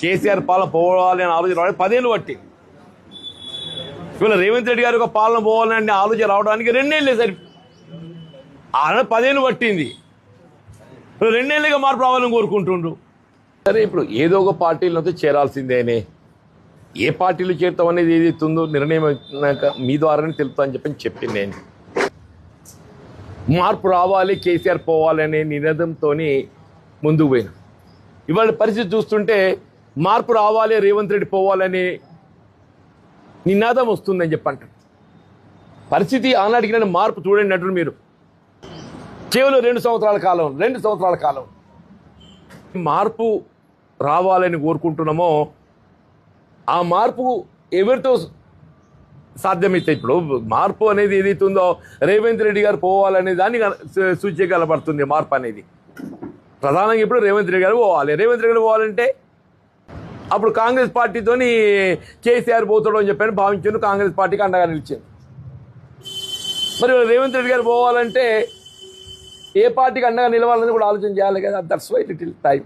కేసీఆర్ పాలన పోవాలి అని ఆలోచన రావడానికి 10 ఏళ్ళు పట్టింది. ఇవాళ రేవంత్ రెడ్డి గారి ఒక పాలన పోవాలని ఆలోచన రావడానికి 2 ఏళ్ళే సరి. ఆయన 10 ఏళ్ళు పట్టింది, 2 ఏళ్ళుగా మార్పు రావాలని కోరుకుంటుండ్రు. సరే, ఇప్పుడు ఏదో ఒక పార్టీలతో చేరాల్సిందేనే. ఏ పార్టీలు చేరుతాం అనేది ఏదైతుందో నిర్ణయం మీ ద్వారానే తెలుపుతా అని చెప్పింది నేను. మార్పు రావాలి, కేసీఆర్ పోవాలి అనే నినాదంతో ముందుకు పోయినా. ఇవాళ పరిస్థితి చూస్తుంటే మార్పు రావాలి, రేవంత్ రెడ్డి పోవాలని నినాదం వస్తుందని చెప్పంటారు. పరిస్థితి ఆనాటికి మార్పు చూడండి అంటారు మీరు. కేవలం 2 సంవత్సరాల కాలం మార్పు రావాలని కోరుకుంటున్నామో ఆ మార్పు ఎవరితో సాధ్యమైతే, ఇప్పుడు మార్పు అనేది ఏదైతే ఉందో రేవంత్ రెడ్డి గారు పోవాలనే దాన్ని సూచిక కనబడుతుంది. మార్పు అనేది ప్రధానంగా ఇప్పుడు రేవంత్ రెడ్డి గారు పోవాలి. రేవంత్ రెడ్డి గారు పోవాలంటే అప్పుడు కాంగ్రెస్ పార్టీతోని కేసీఆర్ పోతాడు అని చెప్పని భావించాను, కాంగ్రెస్ పార్టీకి అండగా నిలిచాను. మరి రేవంత్ రెడ్డి గారు పోవాలంటే ఏ పార్టీకి అండగా నిలవాలని కూడా ఆలోచన చేయాలి కదా. That's why little time.